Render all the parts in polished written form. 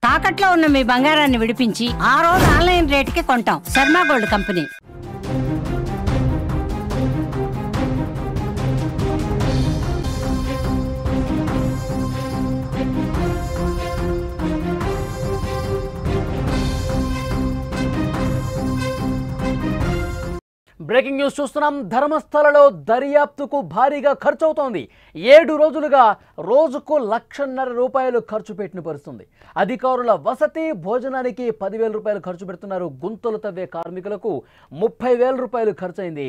తాకట్లో ఉన్న మీ బంగారాన్ని విడిపించి ఆ రోజు ఆన్లైన్ రేటుకి కొంటాం. Sharma gold company. Breaking news చూస్తున్నాం. ధర్మస్థలలో దర్యాప్తుకు భారీగా ఖర్చు అవుతోంది. 7 రోజులుగా రోజుకు 1,50,000 రూపాయలు ఖర్చు పెట్టిన పరిస్థితుంది. అధికారుల వసతి భోజనానికి 10,000 రూపాయలు ఖర్చు పెడుతున్నారు. గుంతలు తవ్వే కార్మికులకు 30,000 రూపాయలు ఖర్చయింది.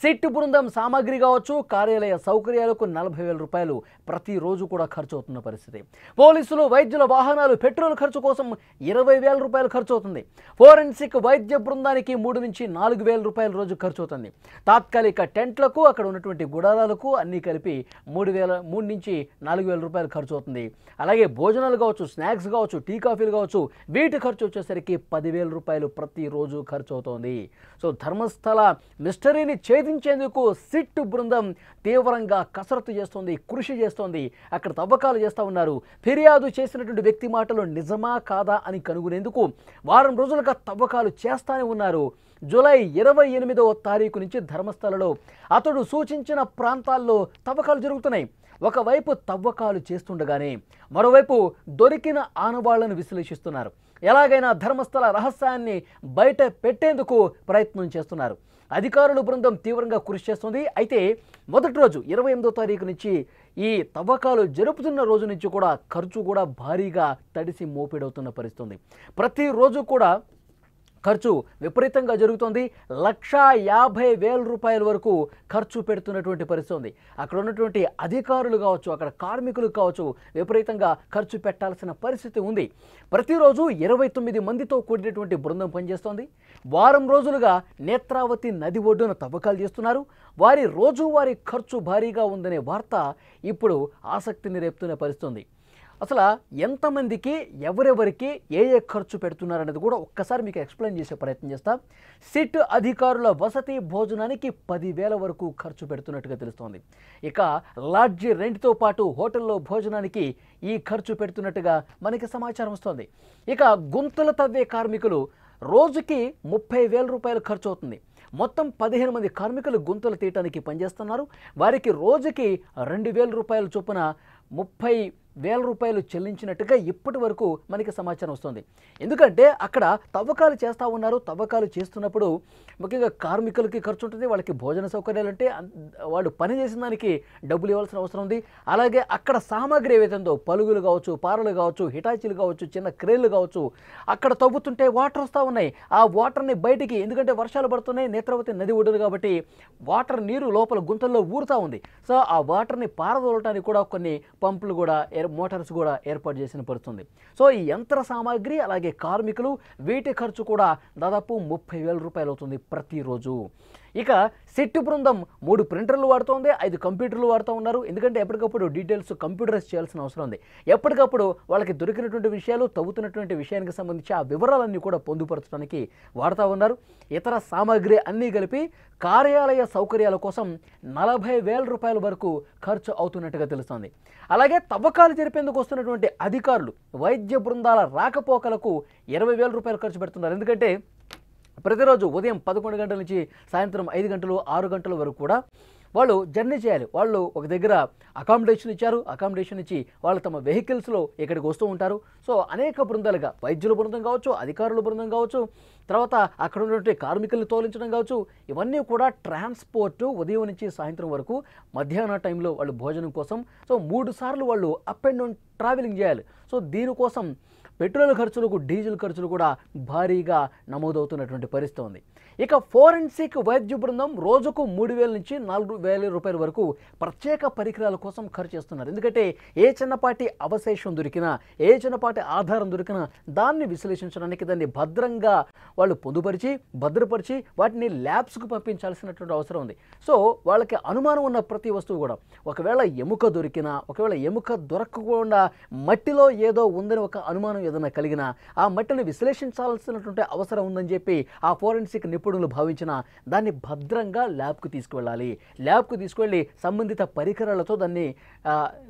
సిట్ బృందం సామాగ్రి కావచ్చు, కార్యాలయ సౌకర్యాలకు 40,000 రూపాయలు ప్రతిరోజు కూడా ఖర్చు అవుతున్న పరిస్థితి. పోలీసులు, వైద్యుల వాహనాలు, పెట్రోల్ ఖర్చు కోసం 20,000 రూపాయలు ఖర్చు అవుతుంది. ఫోరెన్సిక్ వైద్య బృందానికి 3 నుంచి 4,000 రూపాయలు రోజు ఖర్చు అవుతుంది. తాత్కాలిక టెంట్లకు, అక్కడ ఉన్నటువంటి గుడారాలకు అన్నీ కలిపి 3 నుంచి 4,000 రూపాయలు ఖర్చు అవుతుంది. అలాగే భోజనాలు కావచ్చు, స్నాక్స్ కావచ్చు, టీ కాఫీలు కావచ్చు, వీటి ఖర్చు వచ్చేసరికి 10,000 రూపాయలు ప్రతిరోజు ఖర్చు అవుతోంది. సో ధర్మస్థల మిస్టరీని ఛేదించేందుకు సిట్ బృందం తీవ్రంగా కసరత్తు చేస్తోంది, కృషి చేస్తోంది. అక్కడ తవ్వకాలు చేస్తూ ఉన్నారు. ఫిర్యాదు చేసినటువంటి వ్యక్తి మాటలు నిజమా కాదా అని కనుగొనేందుకు వారం రోజులుగా తవ్వకాలు చేస్తూనే ఉన్నారు. జూలై 28వ తారీఖు నుంచి ధర్మస్థలలో అతడు సూచించిన ప్రాంతాల్లో తవ్వకాలు జరుగుతున్నాయి. ఒకవైపు తవ్వకాలు చేస్తుండగానే మరోవైపు దొరికిన ఆనవాళ్లను విశ్లేషిస్తున్నారు. ఎలాగైనా ధర్మస్థల రహస్యాన్ని బయట పెట్టేందుకు ప్రయత్నం చేస్తున్నారు. అధికారుల బృందం తీవ్రంగా కృషి చేస్తుంది. అయితే మొదటి రోజు 28వ తారీఖు నుంచి ఈ తవ్వకాలు జరుపుతున్న రోజు నుంచి కూడా ఖర్చు కూడా భారీగా తడిసి మోపిడవుతున్న పరిస్థితుంది. ప్రతిరోజు కూడా ఖర్చు విపరీతంగా జరుగుతోంది. 1,50,000 రూపాయల వరకు ఖర్చు పెడుతున్నటువంటి పరిస్థితి ఉంది. అక్కడ ఉన్నటువంటి అధికారులు కావచ్చు, అక్కడ కార్మికులు కావచ్చు, విపరీతంగా ఖర్చు పెట్టాల్సిన పరిస్థితి ఉంది. ప్రతిరోజు 29 మందితో కూడినటువంటి బృందం పనిచేస్తోంది. వారం రోజులుగా నేత్రావతి నది ఒడ్డున తవ్వకాలు చేస్తున్నారు. వారి రోజువారీ ఖర్చు భారీగా ఉందనే వార్త ఇప్పుడు ఆసక్తిని రేపుతున్న పరిస్థితి. అసలు ఎంతమందికి ఎవరెవరికి ఏ ఖర్చు పెడుతున్నారనేది కూడా ఒక్కసారి మీకు ఎక్స్ప్లెయిన్ చేసే ప్రయత్నం చేస్తాం. సిట్ అధికారుల వసతి భోజనానికి 10,000 వరకు ఖర్చు పెడుతున్నట్టుగా తెలుస్తోంది. ఇక లాడ్జి రెంట్తో పాటు హోటల్లో భోజనానికి ఈ ఖర్చు పెడుతున్నట్టుగా మనకి సమాచారం వస్తుంది. ఇక గుంతలు తవ్వే కార్మికులు రోజుకి 30,000 రూపాయలు ఖర్చు అవుతుంది. మొత్తం 15 మంది కార్మికులు గుంతలు తీయటానికి పనిచేస్తున్నారు. వారికి రోజుకి 2,000 రూపాయల చొప్పున 30,000 రూపాయలు చెల్లించినట్టుగా ఇప్పటి వరకు మనకి సమాచారం వస్తుంది. ఎందుకంటే అక్కడ తవ్వకాలు చేస్తూ ఉన్నారు. తవ్వకాలు చేస్తున్నప్పుడు ముఖ్యంగా కార్మికులకి ఖర్చు ఉంటుంది. వాళ్ళకి భోజన సౌకర్యాలు అంటే వాళ్ళు పని చేసిన దానికి డబ్బులు ఇవ్వాల్సిన అవసరం ఉంది. అలాగే అక్కడ సామాగ్రి ఏవైతుందో పలుగులు కావచ్చు, పారలు కావచ్చు, హిటాచీలు కావచ్చు, చిన్న క్రేన్లు కావచ్చు, అక్కడ తవ్వుతుంటే వాటర్ వస్తూ ఉన్నాయి. ఆ వాటర్ని బయటికి, ఎందుకంటే వర్షాలు పడుతున్నాయి, నేత్రావతి నది ఒడ్డును కాబట్టి వాటర్ నీరు లోపల గుంతల్లో ఊరుతూ ఉంది. సో ఆ వాటర్ని పారదోలటానికి కూడా కొన్ని పంపులు కూడా, మోటార్స్ కూడా ఏర్పాటు చేసిన పడుతుంది. సో ఈ యంత్ర సామాగ్రి అలాగే కార్మికులు వీటి ఖర్చు కూడా దాదాపు 30,000 రూపాయలు అవుతుంది ప్రతిరోజు. ఇక సిట్ బృందం 3 ప్రింటర్లు వాడుతోంది, 5 కంప్యూటర్లు వాడుతూ ఉన్నారు. ఎందుకంటే ఎప్పటికప్పుడు డీటెయిల్స్ కంప్యూటరైజ్ చేయాల్సిన అవసరం ఉంది. ఎప్పటికప్పుడు వాళ్ళకి దొరికినటువంటి విషయాలు, తవ్వుతున్నటువంటి విషయానికి సంబంధించి ఆ వివరాలన్నీ కూడా పొందుపరచడానికి వాడుతూ ఉన్నారు. ఇతర సామాగ్రి అన్నీ కలిపి కార్యాలయ సౌకర్యాల కోసం 40,000 రూపాయల వరకు ఖర్చు అవుతున్నట్టుగా తెలుస్తోంది. అలాగే తవ్వకాలు జరిపేందుకు వస్తున్నటువంటి అధికారులు, వైద్య బృందాల రాకపోకలకు 20,000 రూపాయలు ఖర్చు పెడుతున్నారు. ఎందుకంటే ప్రతిరోజు ఉదయం 11 గంటల నుంచి సాయంత్రం 5 గంటలు, 6 గంటల వరకు కూడా వాళ్ళు జర్నీ చేయాలి. వాళ్ళు ఒక దగ్గర అకామిడేషన్ ఇచ్చారు. అకామిడేషన్ ఇచ్చి వాళ్ళు తమ వెహికల్స్లో ఇక్కడికి వస్తూ ఉంటారు. సో అనేక బృందాలుగా వైద్యుల బృందం కావచ్చు, అధికారుల బృందం కావచ్చు, తర్వాత అక్కడ ఉన్నటువంటి కార్మికులను తోలించడం కావచ్చు, ఇవన్నీ కూడా ట్రాన్స్పోర్టు ఉదయం నుంచి సాయంత్రం వరకు మధ్యాహ్న టైంలో వాళ్ళు భోజనం కోసం. సో 3 సార్లు వాళ్ళు అప్ అండ్ డౌన్ ట్రావెలింగ్ చేయాలి. సో దీనికోసం పెట్రోల్ ఖర్చులకు, డీజిల్ ఖర్చులు కూడా భారీగా నమోదవుతున్నటువంటి పరిస్థితి ఉంది. ఇక ఫోరెన్సిక్ వైద్య బృందం రోజుకు 3,000 నుంచి 4,000 రూపాయల వరకు ప్రత్యేక పరికరాల కోసం ఖర్చు చేస్తున్నారు. ఎందుకంటే ఏ చిన్నపాటి అవశేషం దొరికినా, ఏ చిన్నపాటి ఆధారం దొరికినా దాన్ని విశ్లేషించడానికి, దాన్ని భద్రంగా వాళ్ళు పొందుపరిచి భద్రపరిచి వాటిని ల్యాబ్స్కు పంపించాల్సినటువంటి అవసరం ఉంది. సో వాళ్ళకి అనుమానం ఉన్న ప్రతి వస్తువు కూడా, ఒకవేళ ఎముక దొరికినా, ఒకవేళ ఎముక దొరకకుండా మట్టిలో ఏదో ఉందని ఒక అనుమానం ఏదైనా కలిగినా ఆ మట్టిని విశ్లేషించాల్సినటువంటి అవసరం ఉందని చెప్పి ఆ ఫోరెన్సిక్ నిపుణులు భావించిన దాన్ని భద్రంగా ల్యాబ్కు తీసుకువెళ్ళాలి. ల్యాబ్కు తీసుకువెళ్ళి సంబంధిత పరికరాలతో దాన్ని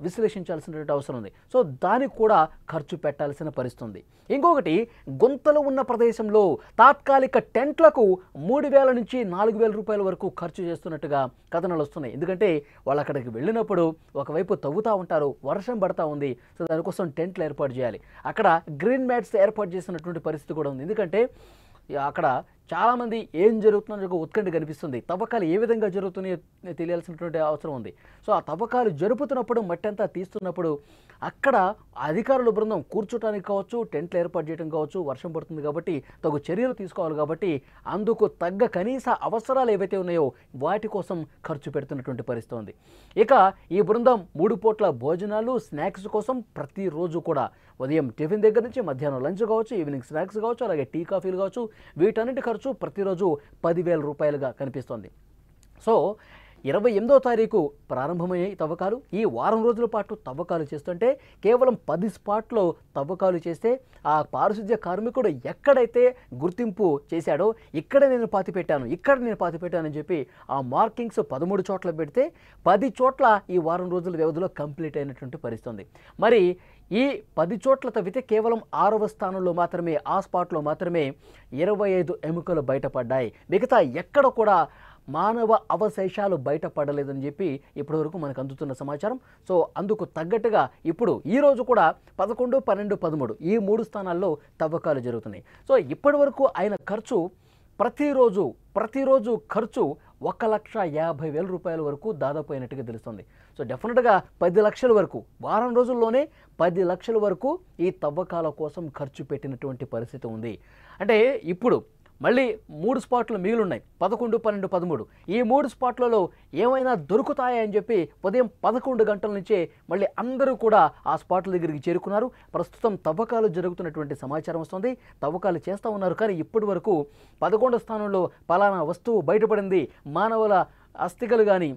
విశ్లేషించాల్సినటువంటి అవసరం ఉంది. సో దానికి కూడా ఖర్చు పెట్టాల్సిన పరిస్థితి ఉంది. ఇంకొకటి, గుంతలు ఉన్న ప్రదేశంలో తాత్కాలిక టెంట్లకు 3,000 నుంచి 4,000 రూపాయల వరకు ఖర్చు చేస్తున్నట్టుగా కథనాలు వస్తున్నాయి. ఎందుకంటే వాళ్ళు అక్కడికి వెళ్ళినప్పుడు ఒకవైపు తవ్వుతూ ఉంటారు, వర్షం పడతా ఉంది, సో దానికోసం టెంట్లు ఏర్పాటు చేయాలి. అక్కడ గ్రీన్ మ్యాట్స్ ఏర్పాటు చేసినటువంటి పరిస్థితి కూడా ఉంది. ఎందుకంటే అక్కడ చాలామంది ఏం జరుగుతుందో ఉత్కంఠ కనిపిస్తుంది. తవ్వకాలు ఏ విధంగా జరుగుతున్నాయో తెలియాల్సినటువంటి అవసరం ఉంది. సో ఆ తవ్వకాలు జరుపుతున్నప్పుడు, మట్టి అంతా తీస్తున్నప్పుడు అక్కడ అధికారుల బృందం కూర్చోటానికి కావచ్చు, టెంట్లు ఏర్పాటు చేయడం కావచ్చు, వర్షం పడుతుంది కాబట్టి తగు చర్యలు తీసుకోవాలి. కాబట్టి అందుకు తగ్గ కనీస అవసరాలు ఏవైతే ఉన్నాయో వాటి కోసం ఖర్చు పెడుతున్నటువంటి పరిస్థితి ఉంది. ఇక ఈ బృందం 3 పూట్ల భోజనాలు, స్నాక్స్ కోసం ప్రతిరోజు కూడా ఉదయం టిఫిన్ దగ్గర నుంచి మధ్యాహ్నం లంచ్ కావచ్చు, ఈవినింగ్ స్నాక్స్ కావచ్చు, అలాగే టీ కాఫీలు కావచ్చు, వీటన్నిటి ఖర్చు ప్రతిరోజు 10,000 రూపాయలుగా కనిపిస్తోంది. సో 28వ తారీఖు ప్రారంభమయ్యాయి తవ్వకాలు. ఈ వారం రోజుల పాటు తవ్వకాలు చేస్తుంటే కేవలం 10 స్పాట్లో తవ్వకాలు చేస్తే ఆ పారిశుద్ధ్య కార్మికుడు ఎక్కడైతే గుర్తింపు చేశాడో ఇక్కడ నేను పాతిపెట్టానని చెప్పి ఆ మార్కింగ్స్ 13 చోట్ల పెడితే 10 చోట్ల ఈ వారం రోజుల వ్యవధిలో కంప్లీట్ అయినటువంటి పరిస్థితి. మరి ఈ 10 చోట్ల తవ్వితే కేవలం 6వ స్థానంలో మాత్రమే, ఆ స్పాట్లో మాత్రమే 25 ఎముకలు బయటపడ్డాయి. మిగతా ఎక్కడ కూడా మానవ అవశేషాలు బయటపడలేదని చెప్పి ఇప్పటివరకు మనకు అందుతున్న సమాచారం. సో అందుకు తగ్గట్టుగా ఇప్పుడు ఈరోజు కూడా 11, 12, 13 ఈ 3 స్థానాల్లో తవ్వకాలు జరుగుతున్నాయి. సో ఇప్పటి వరకు ఆయన ఖర్చు ప్రతిరోజు ఖర్చు 1,50,000 రూపాయల వరకు దాదాపు అయినట్టుగా తెలుస్తుంది. సో డెఫినెట్గా 10 లక్షల వరకు, వారం రోజుల్లోనే 10 లక్షల వరకు ఈ తవ్వకాల కోసం ఖర్చు పెట్టినటువంటి పరిస్థితి ఉంది. అంటే ఇప్పుడు మళ్ళీ 3 స్పాట్లు మిగిలిన్నాయి, 11, 12, 13. ఈ 3 స్పాట్లలో ఏమైనా దొరుకుతాయని చెప్పి ఉదయం 11 గంటల నుంచే మళ్ళీ అందరూ కూడా ఆ స్పాట్ల దగ్గరికి చేరుకున్నారు. ప్రస్తుతం తవ్వకాలు జరుగుతున్నటువంటి సమాచారం వస్తుంది, తవ్వకాలు చేస్తూ ఉన్నారు. కానీ ఇప్పటి వరకు 11వ స్థానంలో పలానా వస్తువు బయటపడింది, మానవుల అస్థికలు కానీ,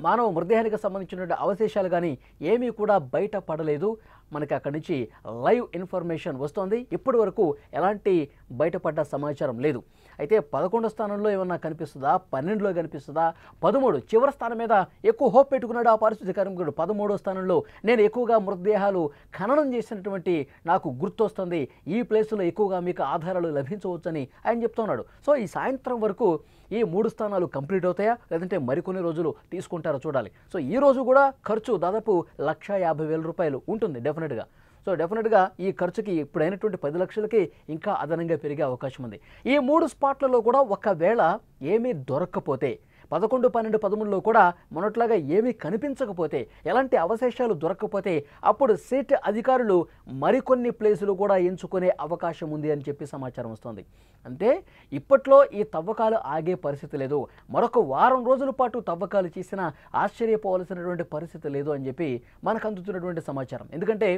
మానవ మృతదేహానికి సంబంధించినటువంటి అవశేషాలు కానీ ఏమీ కూడా బయటపడలేదు. మనకి అక్కడి నుంచి లైవ్ ఇన్ఫర్మేషన్ వస్తుంది. ఇప్పటి వరకు ఎలాంటి బయటపడ్డ సమాచారం లేదు. అయితే 11వ స్థానంలో ఏమన్నా కనిపిస్తుందా, 12లో కనిపిస్తుందా, 13 చివరి స్థానం మీద ఎక్కువ హోప్ పెట్టుకున్నాడు ఆ పారిశుద్ధ్య కార్మికుడు. 13వ స్థానంలో నేను ఎక్కువగా మృతదేహాలు ఖననం చేసినటువంటి నాకు గుర్తొస్తుంది, ఈ ప్లేస్లో ఎక్కువగా మీకు ఆధారాలు లభించవచ్చని ఆయన చెప్తున్నాడు. సో ఈ సాయంత్రం వరకు ఈ 3 స్థానాలు కంప్లీట్ అవుతాయా, లేదంటే మరికొన్ని రోజులు తీసుకుంటారో చూడాలి. సో ఈ రోజు కూడా ఖర్చు దాదాపు 1,50,000 రూపాయలు ఉంటుంది డెఫినెట్గా. సో డెఫినెట్గా ఈ ఖర్చుకి ఇప్పుడైనటువంటి 10 లక్షలకి ఇంకా అదనంగా పెరిగే అవకాశం ఉంది. ఈ 3 స్పాట్లలో కూడా ఒకవేళ ఏమీ దొరక్కపోతే, 11, 12, 13లో కూడా మొన్నట్లాగా ఏమీ కనిపించకపోతే, ఎలాంటి అవశేషాలు దొరకకపోతే అప్పుడు సిట్ అధికారులు మరికొన్ని ప్లేసులు కూడా ఎంచుకునే అవకాశం ఉంది అని చెప్పి సమాచారం వస్తుంది. అంటే ఇప్పట్లో ఈ తవ్వకాలు ఆగే పరిస్థితి లేదు. మరొక వారం రోజుల పాటు తవ్వకాలు చేసినా ఆశ్చర్యపోవాల్సినటువంటి పరిస్థితి లేదు అని చెప్పి మనకు అందుతున్నటువంటి సమాచారం. ఎందుకంటే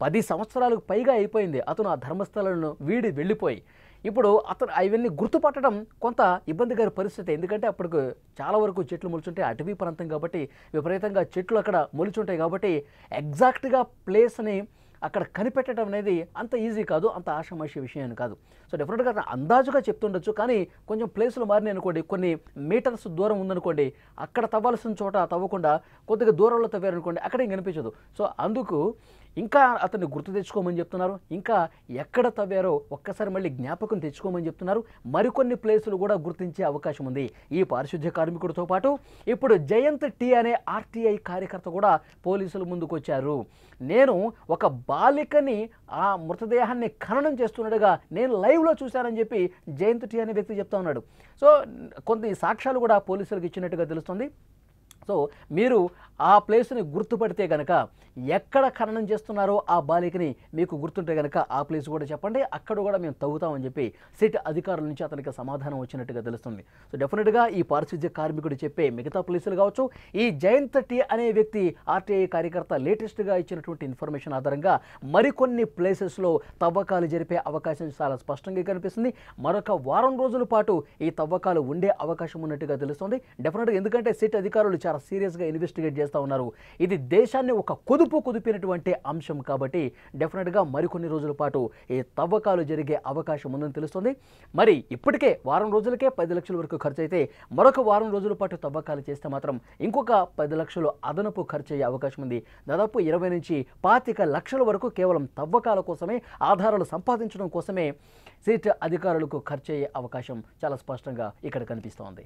10 సంవత్సరాలకు పైగా అయిపోయింది అతను ఆ ధర్మస్థలను వీడి వెళ్ళిపోయి. ఇప్పుడు అతను అవన్నీ గుర్తుపట్టడం కొంత ఇబ్బందికర పరిస్థితి. ఎందుకంటే అప్పటికి చాలా వరకు చెట్లు మొలుచుంటాయి, అటవీ ప్రాంతం కాబట్టి విపరీతంగా చెట్లు అక్కడ మొలుచుంటాయి కాబట్టి ఎగ్జాక్ట్గా ప్లేస్ని అక్కడ కనిపెట్టడం అనేది అంత ఈజీ కాదు, అంత ఆషామాషి విషయం కాదు. సో డెఫినెట్గా అందాజుగా చెప్తుండొచ్చు, కానీ కొంచెం ప్లేసులు మారినాయి అనుకోండి, కొన్ని మీటర్స్ దూరం ఉందనుకోండి, అక్కడ తవ్వాల్సిన చోట తవ్వకుండా కొద్దిగా దూరంలో తవ్వారనుకోండి, అక్కడేం కనిపించదు. సో అందుకు ఇంకా అతన్ని గుర్తు తెచ్చుకోమని చెప్తున్నారు. ఇంకా ఎక్కడ తవ్వారో ఒక్కసారి మళ్ళీ జ్ఞాపకం తెచ్చుకోమని చెప్తున్నారు. మరికొన్ని ప్లేసులు కూడా గుర్తించే అవకాశం ఉంది. ఈ పారిశుద్ధ్య కార్మికుడితో పాటు ఇప్పుడు జయంత్ టీ అనే ఆర్టీఐ కార్యకర్త కూడా పోలీసుల ముందుకు వచ్చారు. నేను ఒక బాలికని ఆ మృతదేహాన్ని ఖననం చేస్తున్నట్టుగా నేను లైవ్లో చూశానని చెప్పి జయంత్ టీ అనే వ్యక్తి చెప్తా ఉన్నాడు. సో కొన్ని సాక్ష్యాలు కూడా పోలీసులకు ఇచ్చినట్టుగా తెలుస్తుంది. సో మీరు ఆ ప్లేస్ని గుర్తుపడితే గనక ఎక్కడ ఖననం చేస్తున్నారో ఆ బాలికని మీకు గుర్తుంటే గనక ఆ ప్లేస్ కూడా చెప్పండి, అక్కడ కూడా మేము తవ్వుతామని చెప్పి సిట్ అధికారుల నుంచి అతనికి సమాధానం వచ్చినట్టుగా తెలుస్తుంది. సో డెఫినెట్గా ఈ పారిశుద్ధ్య కార్మికుడు చెప్పే మిగతా పోలీసులు కావచ్చు, ఈ జయంత్ టీ అనే వ్యక్తి ఆర్టీఐ కార్యకర్త లేటెస్ట్గా ఇచ్చినటువంటి ఇన్ఫర్మేషన్ ఆధారంగా మరికొన్ని ప్లేసెస్లో తవ్వకాలు జరిపే అవకాశం చాలా స్పష్టంగా కనిపిస్తుంది. మరొక వారం రోజుల పాటు ఈ తవ్వకాలు ఉండే అవకాశం ఉన్నట్టుగా తెలుస్తుంది డెఫినెట్గా. ఎందుకంటే సిట్ అధికారులు చాలా సీరియస్గా ఇన్వెస్టిగేట్ చేస్తూ ఉన్నారు. ఇది దేశాన్ని ఒక కుదిపినటువంటి అంశం కాబట్టి డెఫినెట్గా మరికొన్ని రోజుల పాటు ఈ తవ్వకాలు జరిగే అవకాశం ఉందని తెలుస్తుంది. మరి ఇప్పటికే వారం రోజులకే 10 లక్షల వరకు ఖర్చు అయితే మరొక వారం రోజుల పాటు తవ్వకాలు చేస్తే మాత్రం ఇంకొక 10 లక్షలు అదనపు ఖర్చు అయ్యే అవకాశం ఉంది. దాదాపు 20 నుంచి 25 లక్షల వరకు కేవలం తవ్వకాల కోసమే, ఆధారాలు సంపాదించడం కోసమే సిట్ అధికారులకు ఖర్చు అయ్యే అవకాశం చాలా స్పష్టంగా ఇక్కడ కనిపిస్తోంది.